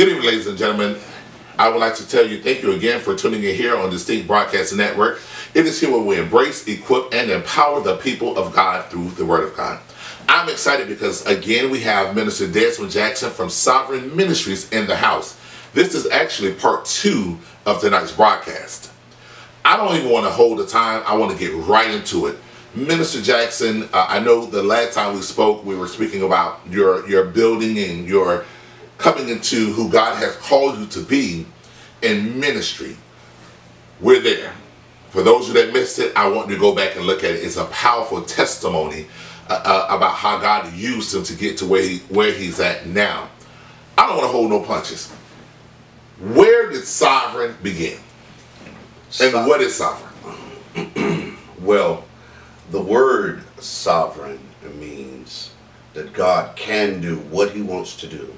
Good evening, ladies and gentlemen. I would like to tell you thank you again for tuning in here on Distinct Broadcasting Network. It is here where we embrace, equip, and empower the people of God through the Word of God. I'm excited because, again, we have Minister Desmond Jackson from Sovereign Ministries in the house. This is actually part 2 of tonight's broadcast. I don't even want to hold the time. I want to get right into it. Minister Jackson, I know the last time we spoke, we were speaking about your building and your coming into who God has called you to be in ministry. We're there. For those of you that missed it, I want you to go back and look at it. It's a powerful testimony about how God used him to get to where he's at now. I don't want to hold no punches. Where did Sovereign begin? And what is Sovereign? Well, the word sovereign means that God can do what he wants to do,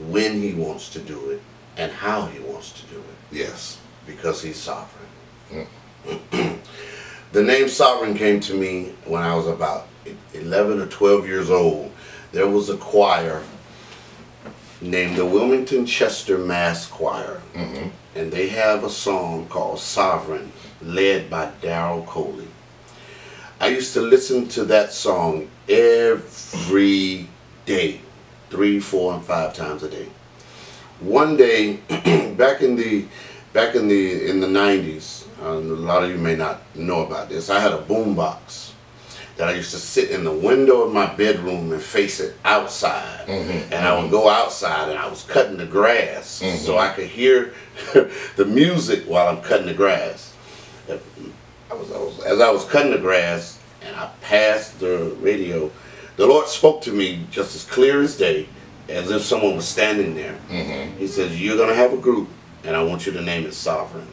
when he wants to do it, and how he wants to do it. Yes. Because he's sovereign. The name Sovereign came to me when I was about 11 or 12 years old. There was a choir named the Wilmington Chester Mass Choir. And they have a song called Sovereign, led by Darrell Coley. I used to listen to that song every day, 3, 4, and 5 times a day. One day, back in the 90s, a lot of you may not know about this, I had a boom box that I used to sit in the window of my bedroom and face it outside. And I would go outside and I was cutting the grass so I could hear the music while I'm cutting the grass. As I was cutting the grass and I passed the radio, the Lord spoke to me just as clear as day, as if someone was standing there. He says, "You're going to have a group, and I want you to name it Sovereign."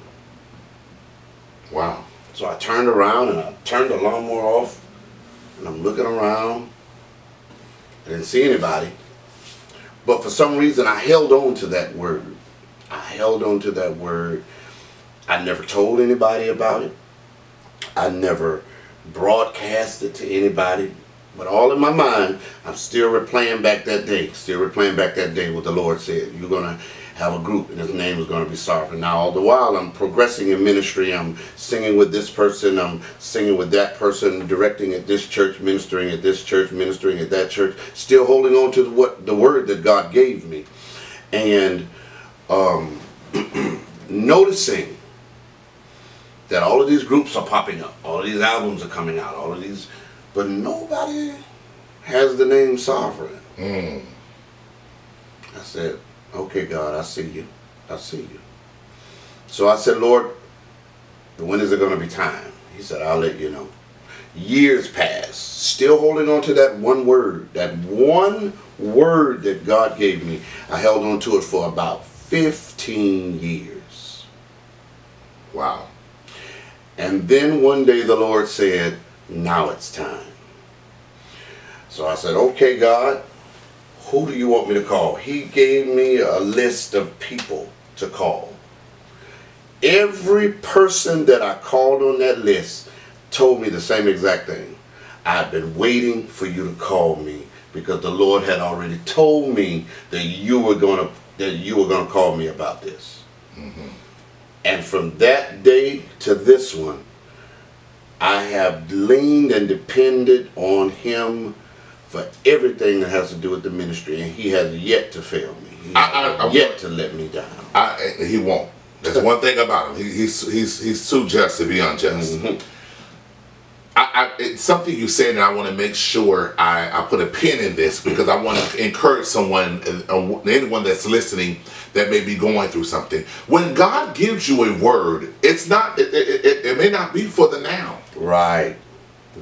Wow. So I turned around and I turned the lawnmower off, and I'm looking around. I didn't see anybody. But for some reason, I held on to that word. I held on to that word. I never told anybody about it. I never broadcast it to anybody. But all in my mind, I'm still replaying back that day. Still replaying back that day what the Lord said. You're going to have a group and his name is going to be Sovereign. Now all the while I'm progressing in ministry. I'm singing with this person. I'm singing with that person. Directing at this church. Ministering at this church. Ministering at that church. Still holding on to the word that God gave me. And noticing that all of these groups are popping up. All of these albums are coming out. All of these... But nobody has the name Sovereign. I said, okay, God, I see you. I see you. So I said, Lord, when is it going to be time? He said, I'll let you know. Years passed, still holding on to that one word. That one word that God gave me. I held on to it for about 15 years. Wow. And then one day the Lord said, now it's time. So I said, okay, God, who do you want me to call? He gave me a list of people to call. Every person that I called on that list told me the same exact thing. I've been waiting for you to call me because the Lord had already told me that you were going to call me about this. And from that day to this one, I have leaned and depended on him for everything that has to do with the ministry, and he has yet to fail me. He has yet to let me down. He won't. There's one thing about him. He's too just to be unjust. It's something you said, and I want to make sure I put a pin in this because I want to encourage someone, anyone that's listening that may be going through something. When God gives you a word, it's not. It may not be for the now. Right.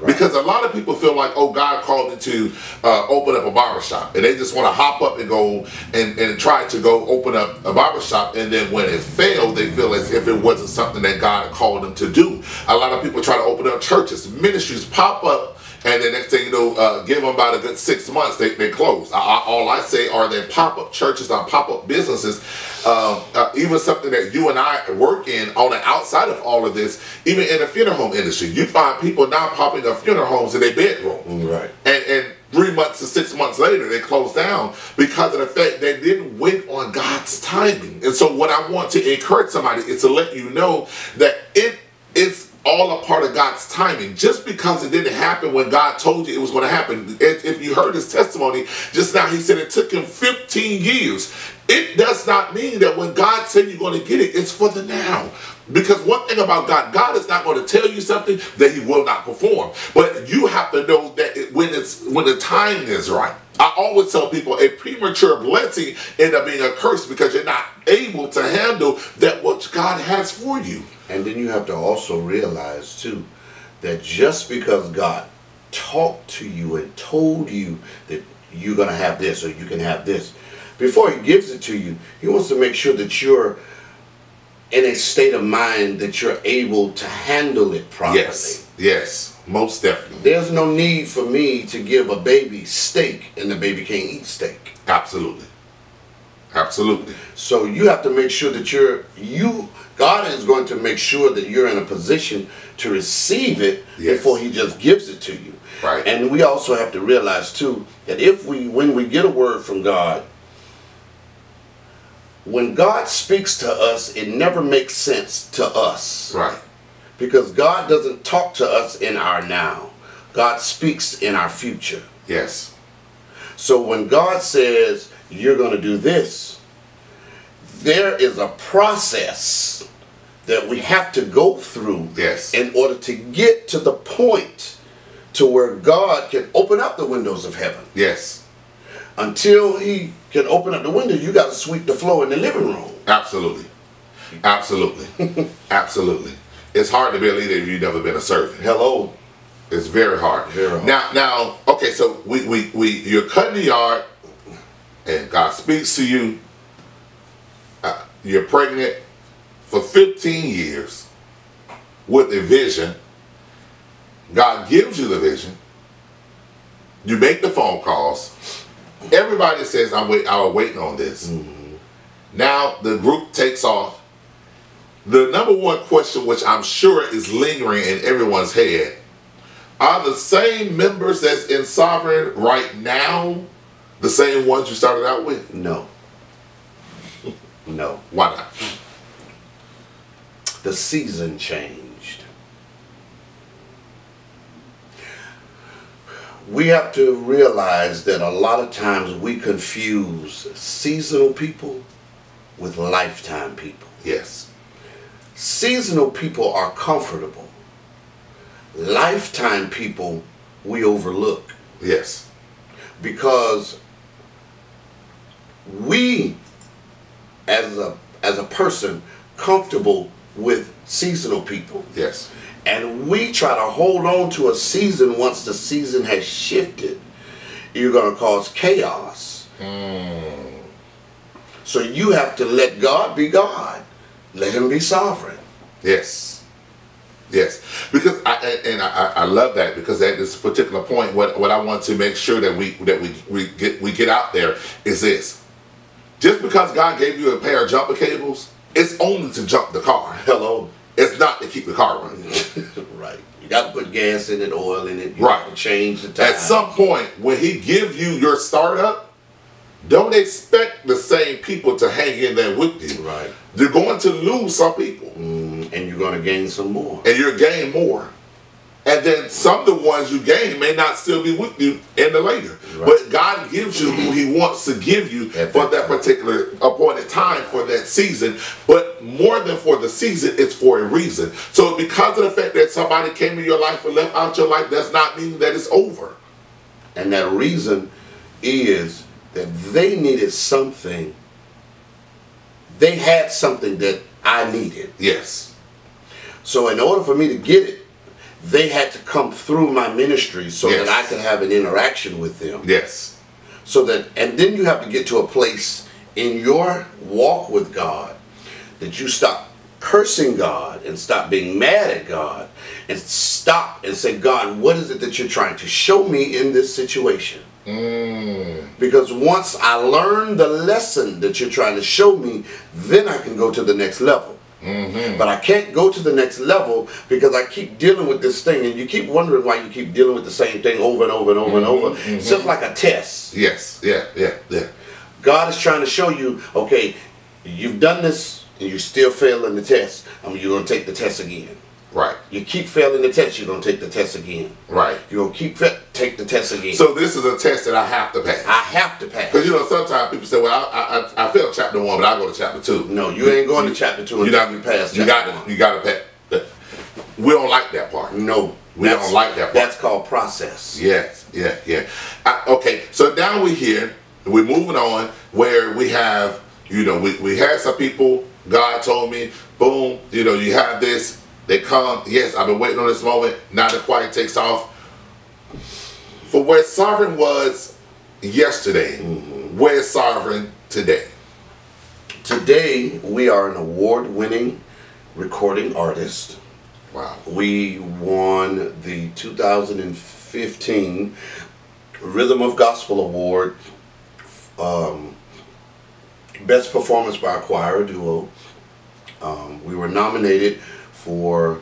Because a lot of people feel like, oh, God called me to open up a barbershop, and they just want to hop up and go and try to go open up a barbershop, and then when it failed, they feel as if it wasn't something that God had called them to do. A lot of people try to open up churches, ministries pop up, and the next thing you know, give them about a good 6 months, they close. All I say are that pop-up churches or pop-up businesses, even something that you and I work in on the outside of all of this, even in the funeral home industry. You find people now popping up funeral homes in their bedroom. Right. And 3 months to 6 months later, they closed down because of the fact they didn't wait on God's timing. And so what I want to encourage somebody is to let you know that it is all a part of God's timing. Just because it didn't happen when God told you it was going to happen. If you heard his testimony just now, he said it took him 15 years. It does not mean that when God said you're going to get it, it's for the now. Because one thing about God, God is not going to tell you something that he will not perform. But you have to know that when the time is right. I always tell people a premature blessing ends up being a curse because you're not able to handle that what God has for you. And then you have to also realize too that just because God talked to you and told you that you're going to have this or you can have this, before he gives it to you, he wants to make sure that you're in a state of mind that you're able to handle it properly. Yes, most definitely. There's no need for me to give a baby steak and the baby can't eat steak. Absolutely. Absolutely. So you have to make sure that God is going to make sure that you're in a position to receive it before he just gives it to you. Right. And we also have to realize too that when we get a word from God, when God speaks to us, it never makes sense to us. Right. Because God doesn't talk to us in our now. God speaks in our future. Yes. So when God says, you're going to do this, there is a process that we have to go through in order to get to the point to where God can open up the windows of heaven. Yes. Until he can open up the window, you got to sweep the floor in the living room. Absolutely. Absolutely. Absolutely. It's hard to be a leader if you've never been a servant. Hello. It's very hard. Very hard. Now, okay, so you're cutting the yard, and God speaks to you. You're pregnant for 15 years with a vision. God gives you the vision. You make the phone calls. Everybody says, I was waiting on this. Mm-hmm. Now the group takes off. The number one question, which I'm sure is lingering in everyone's head, are the same members that's in Sovereign right now the same ones you started out with? No. No. Why not? The season changed. We have to realize that a lot of times we confuse seasonal people with lifetime people. Yes. Seasonal people are comfortable. Lifetime people we overlook. Yes. Because we, as a person, comfortable with seasonal people. Yes. And we try to hold on to a season once the season has shifted. You're going to cause chaos. So you have to let God be God. Let him be sovereign. Yes. Yes. Because I love that, because at this particular point, what I want to make sure that we get out there is this. Just because God gave you a pair of jumper cables, it's only to jump the car. Hello. It's not to keep the car running. Right. You got to put gas in it, oil in it. You right. Got to change the tire. At some point, when he gives you your startup, don't expect the same people to hang in there with you. Right. You're going to lose some people. And you're going to gain some more. And you'll gain more. And then some of the ones you gain may not still be with you in the later. Right. But God gives you who he wants to give you for that particular appointed time for that season. But more than for the season, it's for a reason. So because of the fact that somebody came in your life and left out your life, does not mean that it's over. And that reason is that they needed something. They had something that I needed. Yes. So in order for me to get it, they had to come through my ministry so yes. that I could have an interaction with them. Yes. So that, and then you have to get to a place in your walk with God that you stop cursing God and stop being mad at God and stop and say, God, what is it that you're trying to show me in this situation? Because once I learn the lesson that you're trying to show me, then I can go to the next level. But I can't go to the next level because I keep dealing with this thing, and you keep wondering why you keep dealing with the same thing over and over and over and over. It's just like a test. Yes. Yeah. God is trying to show you, okay, you've done this and you're still failing the test. You're going to take the test again. Right. You keep failing the test, you're going to take the test again. Right. You're going to keep take the test again. So this is a test that I have to pass. I have to pass. Because, you know, sometimes people say, well, I failed chapter 1, but I'll go to chapter 2. No, you ain't going to chapter 2 until you pass chapter 1. You got to pass. We don't like that part. No. We don't like that part. That's called process. Yes. Yeah. Okay, so now we're here. We're moving on where we have, you know, we had some people, God told me, boom, you know, you have this. They come, yes, I've been waiting on this moment. Now the choir takes off. For where Sovereign was yesterday, where's Sovereign today? Today, we are an award-winning recording artist. Wow. We won the 2015 Rhythm of Gospel Award, Best Performance by a Choir Duo. We were nominated for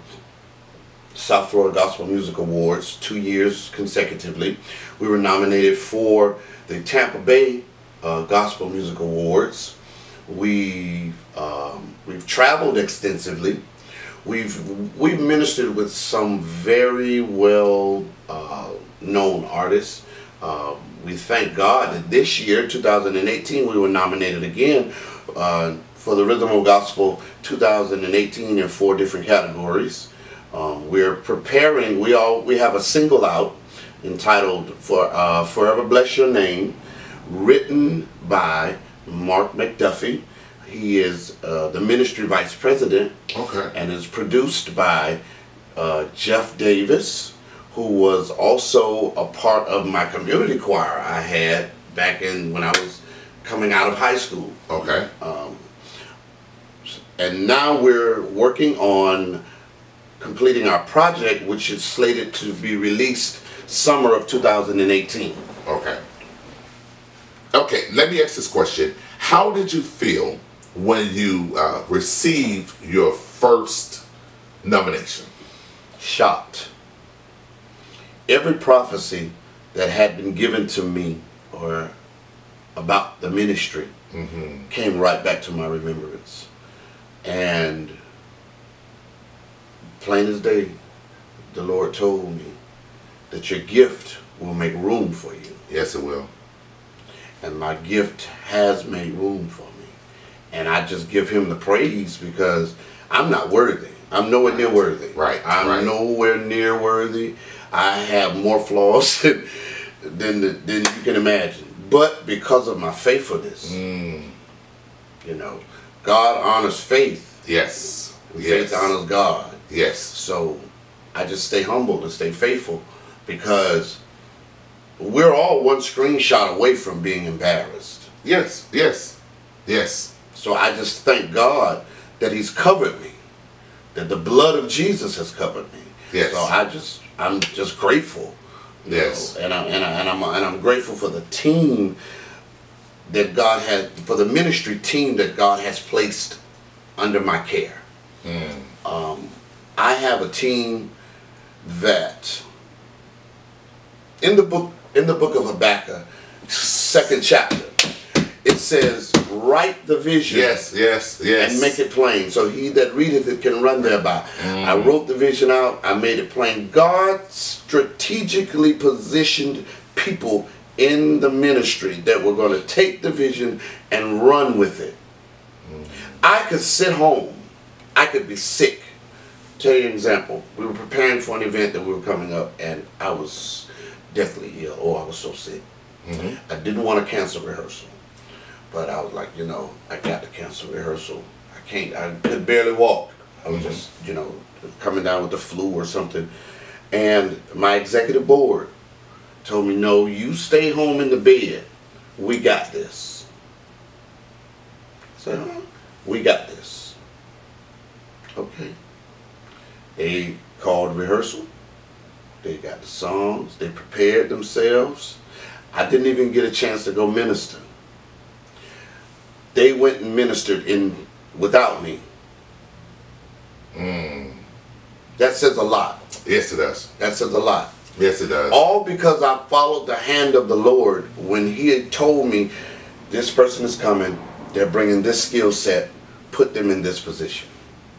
South Florida Gospel Music Awards 2 years consecutively. We were nominated for the Tampa Bay Gospel Music Awards. We've traveled extensively. We've ministered with some very well known artists. We thank God that this year, 2018, we were nominated again for the Rhythm of Gospel 2018 in 4 different categories. We're preparing. We have a single out entitled "Forever Bless Your Name," written by Mark McDuffie. He is the ministry vice president. Okay. And is produced by Jeff Davis, who was also a part of my community choir I had back when I was coming out of high school. Okay. And now we're working on completing our project, which is slated to be released summer of 2018. Okay. Okay, let me ask this question. How did you feel when you received your first nomination? Shocked. Every prophecy that had been given to me or about the ministry came right back to my remembrance. And plain as day, the Lord told me that your gift will make room for you. Yes, it will. And my gift has made room for me. And I just give him the praise because I'm not worthy. I'm nowhere near worthy. Right. I'm nowhere near worthy. I have more flaws than you can imagine. But because of my faithfulness, you know, God honors faith. Yes. And faith honors God. Yes. So I just stay humble and stay faithful because we're all one screenshot away from being embarrassed. Yes. So I just thank God that he's covered me, that the blood of Jesus has covered me. Yes. So I'm just grateful. Yes. You know, and I'm grateful for the team that God has, for the ministry team that God has placed under my care. I have a team that in the book of Habakkuk, 2nd chapter, it says, write the vision. Yes. And make it plain, so he that readeth it can run thereby. I wrote the vision out. I made it plain. God strategically positioned people in the ministry that were going to take the vision and run with it. I could sit home. I could be sick. Tell you an example. We were preparing for an event that we were coming up, and I was deathly ill. Oh, I was so sick. I didn't want to cancel rehearsal. But I was like, you know, I got to cancel rehearsal. I could barely walk. I was just, you know, coming down with the flu or something. And my executive board told me, no, you stay home in the bed. We got this. I said, huh? We got this. Okay. They called rehearsal. They got the songs. They prepared themselves. I didn't even get a chance to go minister. They went and ministered without me. That says a lot. Yes, it does. That says a lot. Yes, it does. All because I followed the hand of the Lord when He had told me, this person is coming, they're bringing this skill set, put them in this position.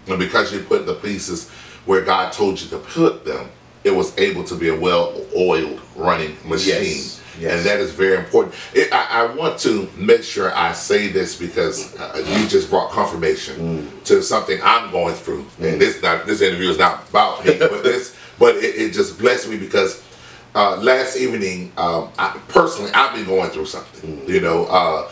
And because you put the pieces where God told you to put them, it was able to be a well-oiled running machine. Yes. Yes. And that is very important. I want to make sure I say this because you just brought confirmation to something I'm going through. And this interview is not about me, but it just blessed me because last evening, I've been going through something, you know,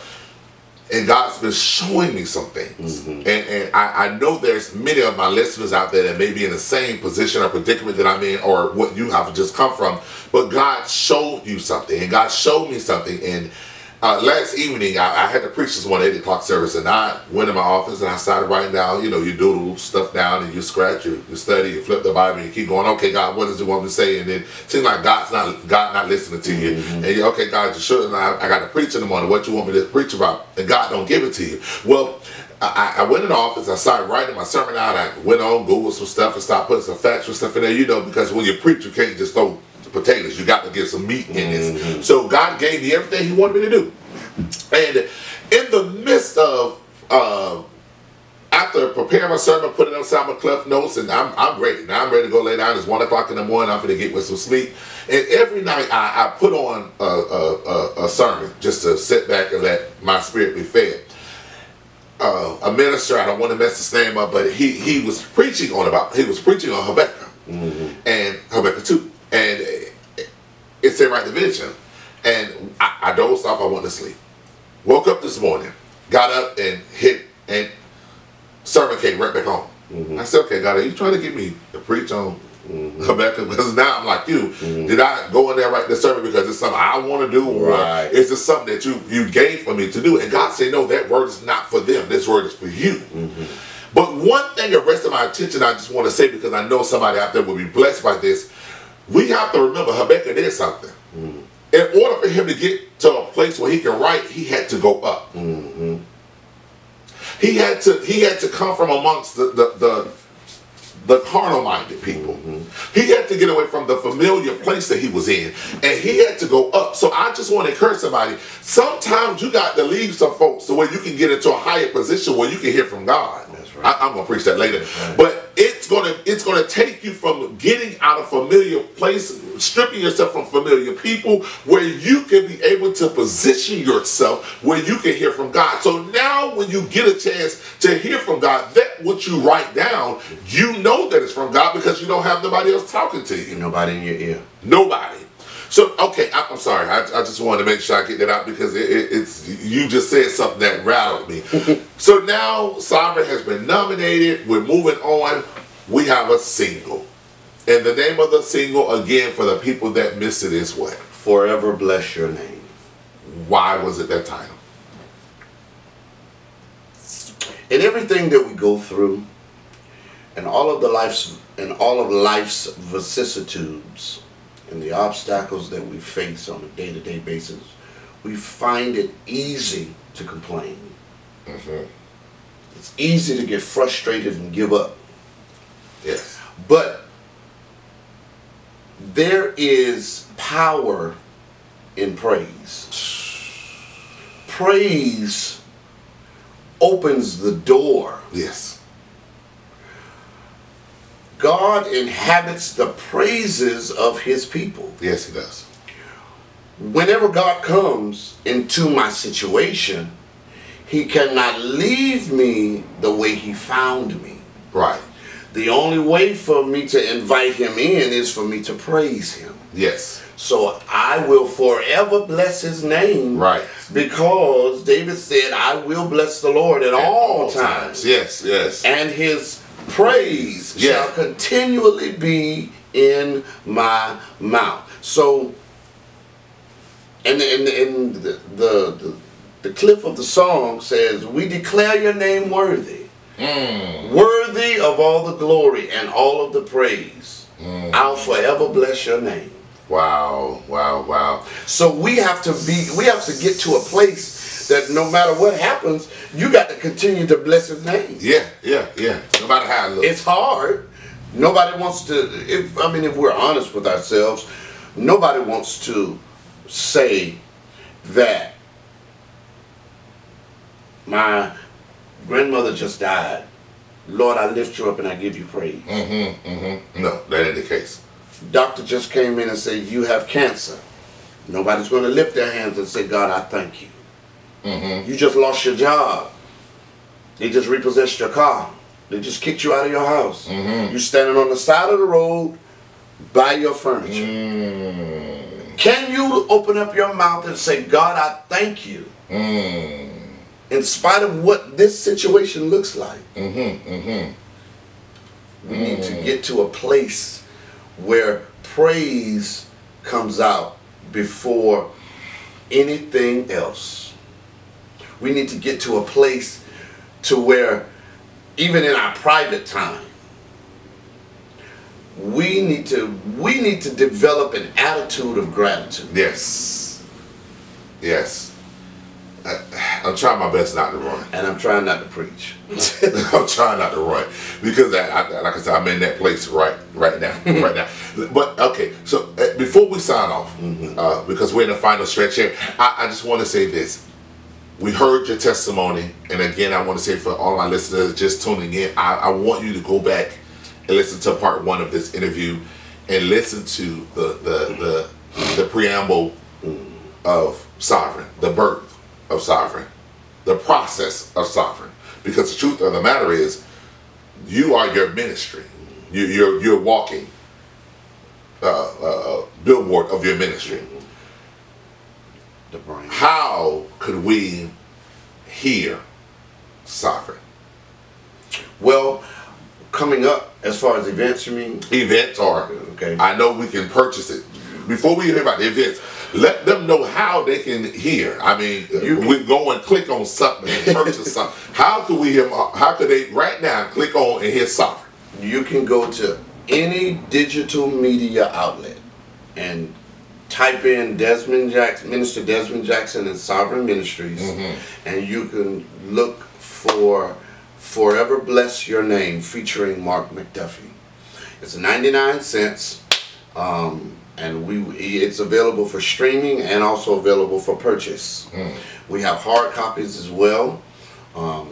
and God's been showing me some things. And I know there's many of my listeners out there that may be in the same position or predicament that I'm in or what you have just come from. But God showed you something. And God showed me something. And last evening, I had to preach this one 8 o'clock service. And I went in my office and I started writing down, you know, you doodle stuff down and you scratch, you study, you flip the Bible, and you keep going, okay, God, what does He want me to say? And then it seems like God not listening to you. And you, okay, God, you should. I got to preach in the morning. What you want me to preach about? And God don't give it to you. Well, I went in the office, I started writing my sermon out. I went on Google some stuff and started putting some factual stuff in there, you know, because when you preach, you can't just throw potatoes. You got to get some meat in this. So God gave me everything He wanted me to do. And in the midst of after preparing my sermon, putting it on my Cliff Notes, and I'm ready. Now I'm ready to go lay down. It's 1 o'clock in the morning. I'm going to get with some sleep. And every night I put on a sermon just to sit back and let my spirit be fed. A minister, I don't want to mess his name up, but he was preaching on Habakkuk and Habakkuk 2, and it's in right division. And I dozed off. I went to sleep. Woke up this morning, got up and sermon came right back on. I said, okay, God, are you trying to get me to preach on Habakkuk? Because now I'm like you. Did I go in there write the sermon because it's something I want to do, or is it something that you gave for me to do? And God said, no, that word is not for them. This word is for you. But one thing that rested my attention, I just want to say, because I know somebody out there will be blessed by this. We have to remember Habakkuk did something. In order for him to get to a place where he can write, he had to go up. He had to come from amongst the carnal-minded people. He had to get away from the familiar place that he was in, and he had to go up. So I just want to encourage somebody. Sometimes you got to leave some folks so where you can get into a higher position where you can hear from God. That's right. I'm going to preach that later, but it's going to take you from getting out of familiar place, stripping yourself from familiar people, where you can be able to position yourself where you can hear from God. So now when you get a chance to hear from God, that what you write down, you know that it's from God because you don't have nobody else talking to you. Nobody in your ear. Nobody. So, okay, I'm sorry. I just wanted to make sure I get that out because it's you just said something that rattled me. So now Sovereign has been nominated. We're moving on. We have a single. And the name of the single, again, for the people that missed it, is what? Forever Bless Your Name. Why was it that title? In everything that we go through, and all of life's vicissitudes, and the obstacles that we face on a day-to-day basis, we find it easy to complain. It's easy to get frustrated and give up. Yes. But there is power in praise. Praise opens the door. Yes. God inhabits the praises of His people. Yes, He does. Whenever God comes into my situation, He cannot leave me the way He found me. Right. The only way for me to invite Him in is for me to praise Him. Yes. So I will forever bless His name. Right. Because David said, I will bless the Lord at all times. Yes, yes. And His praise shall continually be in my mouth. So, and the cliff of the song says, we declare your name worthy. Worthy of all the glory and all of the praise. I'll forever bless your name. Wow, wow, wow. So we have to get to a place that no matter what happens, you got to continue to bless His name. Yeah. No matter how it looks. It's hard, Nobody wants to, if we're honest with ourselves, nobody wants to say that my grandmother just died. Lord, I lift you up and I give you praise. No, that ain't the case. Doctor just came in and said, you have cancer. Nobody's going to lift their hands and say, God, I thank you. You just lost your job. They just repossessed your car. They just kicked you out of your house. You're standing on the side of the road, buy your furniture. Can you open up your mouth and say, God, I thank you, in spite of what this situation looks like? We need to get to a place where praise comes out before anything else. We need to get to a place to where even in our private time, we need to develop an attitude of gratitude. Yes. Yes. I'm trying my best not to run. And I'm trying not to preach. I'm trying not to run. Because, like I said, I'm in that place right now. Right now. But, okay, so before we sign off, because we're in the final stretch here, I just want to say this. We heard your testimony, and again, I want to say for all my listeners just tuning in, I want you to go back and listen to part 1 of this interview, and listen to the preamble of Sovereign, the birth of Sovereign, the process of Sovereign. Because the truth of the matter is, you are your ministry. You're walking billboard of your ministry. How could we hear Sovereign? Well, coming up, as far as events, you mean? Events, or okay. I know we can purchase it. Before we hear about the events, let them know how they can hear. I mean, we go and click on something and purchase something. How could we hear? How could they right now click on and hear Sovereign? You can go to any digital media outlet and type in Desmond Jackson, Minister Desmond Jackson and Sovereign Ministries, and you can look for Forever Bless Your Name featuring Mark McDuffie. It's 99 cents, and it's available for streaming and also available for purchase. We have hard copies as well.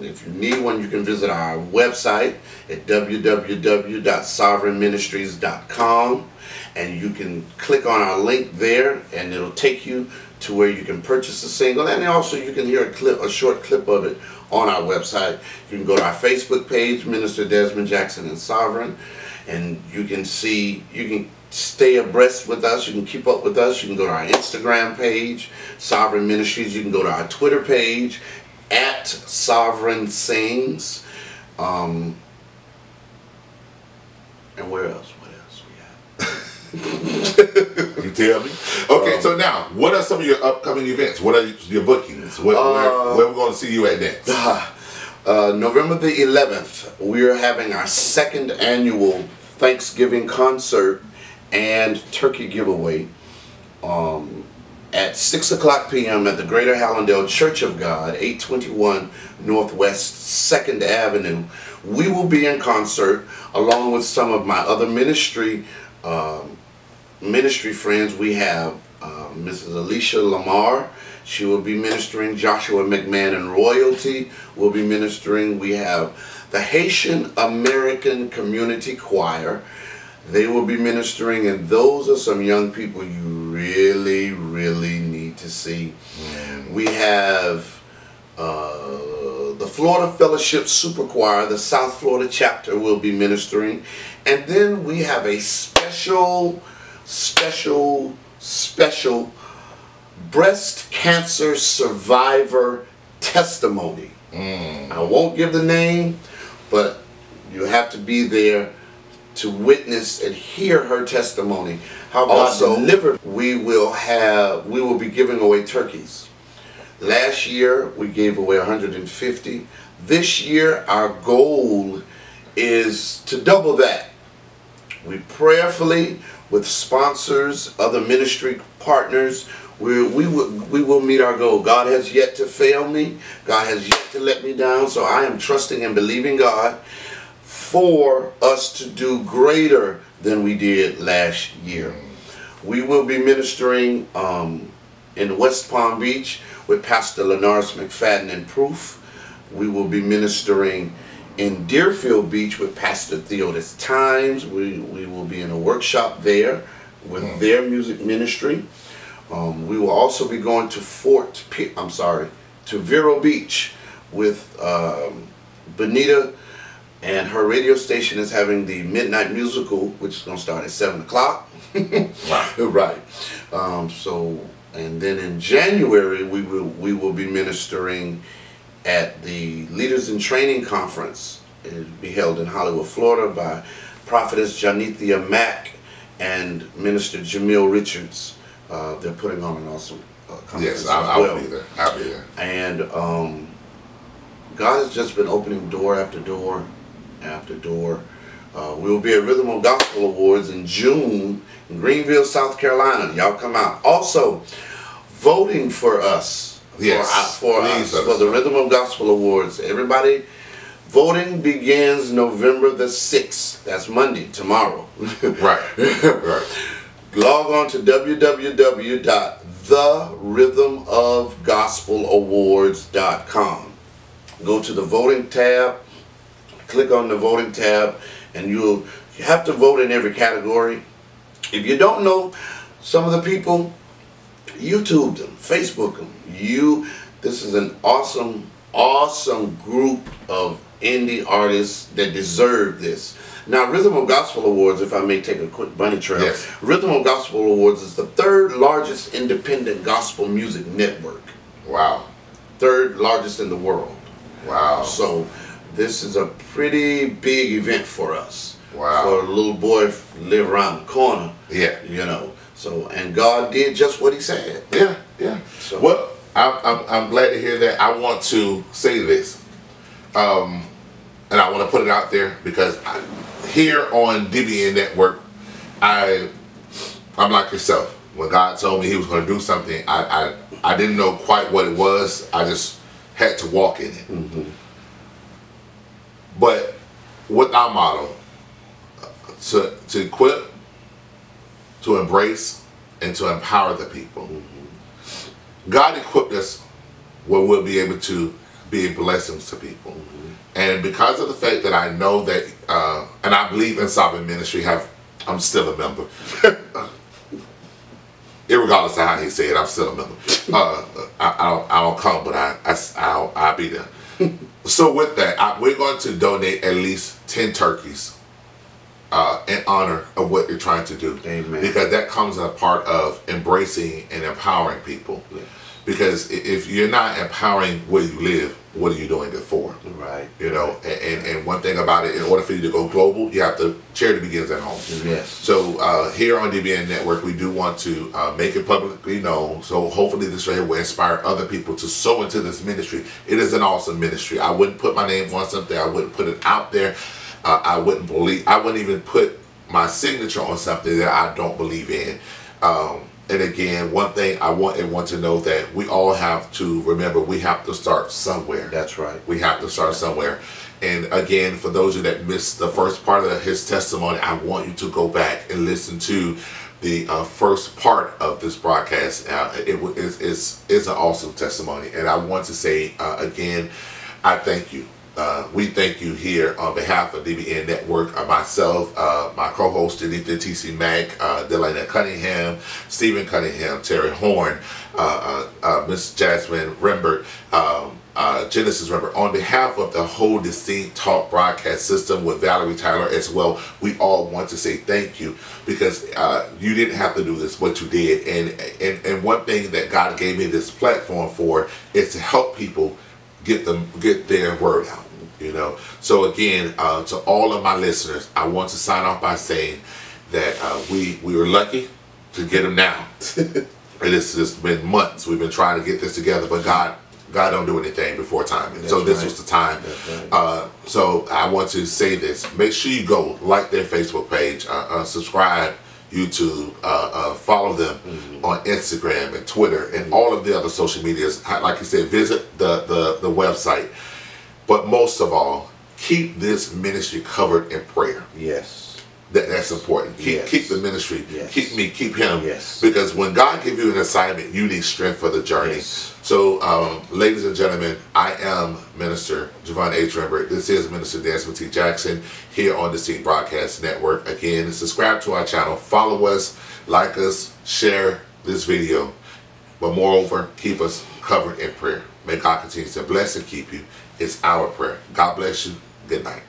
If you need one, you can visit our website at www.sovereignministries.com, and you can click on our link there, and it'll take you to where you can purchase the single, and also you can hear a short clip of it on our website. You can go to our Facebook page, Minister Desmond Jackson and Sovereign, and you can stay abreast with us. You can keep up with us. You can go to our Instagram page, Sovereign Ministries. You can go to our Twitter page, at Sovereign Sings. And where else? What else we have? You tell me. Okay, so now, what are some of your upcoming events? What are your bookings? Where are we going to see you at next? November the 11th, we are having our 2nd annual Thanksgiving concert and turkey giveaway at 6:00 p.m. at the Greater Hallandale Church of God, 821 Northwest 2nd Avenue. We will be in concert along with some of my other ministry friends. We have Mrs. Alicia Lamar. She will be ministering. Joshua McMahon and Royalty will be ministering. We have the Haitian American Community Choir. They will be ministering, and those are some young people you really, really need to see. We have the Florida Fellowship Super Choir, the South Florida chapter, will be ministering. And then we have a special breast cancer survivor testimony. I won't give the name, but you have to be there to witness and hear her testimony. How God delivered. We will be giving away turkeys. Last year we gave away 150. This year our goal is to double that. We prayerfully, with sponsors, other ministry partners, we will meet our goal. God has yet to fail me. God has yet to let me down. So I am trusting and believing God for us to do greater than we did last year. We will be ministering in West Palm Beach with Pastor Lenaris McFadden and Proof. We will be ministering in Deerfield Beach with Pastor Theodis Times. We will be in a workshop there with their music ministry. We will also be going to Vero Beach with Benita, and her radio station is having the Midnight Musical, which is going to start at 7 o'clock. Wow. Right. And then in January we will be ministering at the Leaders in Training Conference. It will be held in Hollywood, Florida by Prophetess Janithia Mack and Minister Jamil Richards. They're putting on an awesome conference. Yes, I'll be there. I'll be there. And God has just been opening door after door after door. We will be at Rhythm of Gospel Awards in June in Greenville, South Carolina. Y'all come out. Also, voting for us. Yes, for the Rhythm of Gospel Awards. Everybody, voting begins November the 6th. That's Monday, tomorrow. Right. Right. Log on to www.therhythmofgospelawards.com. Go to the voting tab, click on the voting tab, and you have to vote in every category. If you don't know some of the people, YouTube them, Facebook them. This is an awesome group of indie artists that deserve this. Now, Rhythm of Gospel Awards, if I may take a quick bunny trail, yes. Rhythm of Gospel Awards is the 3rd largest independent gospel music network. Wow. 3rd largest in the world. Wow. So this is a pretty big event for us. Wow. For a little boy live around the corner. Yeah. You know. So, and God did just what He said. Yeah. Yeah. So, well, I'm glad to hear that. I want to say this, and I want to put it out there because here on DBN Network, I'm like yourself. When God told me He was going to do something, I didn't know quite what it was. I just had to walk in it. Mm-hmm. But with our motto, to equip, to embrace, and to empower the people. Mm-hmm. God equipped us where we'll be able to be blessings to people. Mm-hmm. And because of the fact that I know that, and I believe in Sovereign Ministry, I'm still a member. Irregardless of how he said, I'm still a member. I don't come, but I'll be there. So with that, we're going to donate at least 10 turkeys in honor of what you're trying to do. Amen. Because that comes as a part of embracing and empowering people. Yeah. Because if you're not empowering where you live, what are you doing it for? Right. You know, and one thing about it, in order for you to go global, you have to, charity begins at home. Yes. So here on DBN Network, we do want to make it publicly known. So hopefully this right here will inspire other people to sow into this ministry. It is an awesome ministry. I wouldn't put my name on something. I wouldn't put it out there. I wouldn't even put my signature on something that I don't believe in. And again, one thing I want everyone to know that we all have to remember, we have to start somewhere. That's right. We have to start somewhere. And again, for those of you that missed the first part of his testimony, I want you to go back and listen to the first part of this broadcast. It's an awesome testimony. And I want to say, again, I thank you. We thank you here on behalf of DBN Network, myself, my co-host Janitha T.C. Mack, Delana Cunningham, Stephen Cunningham, Terry Horn, Miss Jasmine Rembert, Genesis Rembert. On behalf of the whole Distinct Talk broadcast system with Valerie Tyler as well, we all want to say thank you because you didn't have to do this, but you did. And one thing that God gave me this platform for is to help people get their word out. You know, so again, to all of my listeners, I want to sign off by saying that we were lucky to get them now. It's just been months we've been trying to get this together, but God don't do anything before time. So this was the time. Right. So I want to say this: make sure you go like their Facebook page, subscribe, YouTube, follow them on Instagram and Twitter and all of the other social medias. Like you said, visit the website. But most of all, keep this ministry covered in prayer. Yes. That's important. Keep the ministry. Yes. Keep me. Keep him. Yes. Because when God gives you an assignment, you need strength for the journey. Yes. So, ladies and gentlemen, I am Minister Javon H. Rembert. This is Minister Desmond T. Jackson here on the Seed Broadcast Network. Again, subscribe to our channel, follow us, like us, share this video. But moreover, keep us covered in prayer. May God continue to bless and keep you. It's our prayer. God bless you. Good night.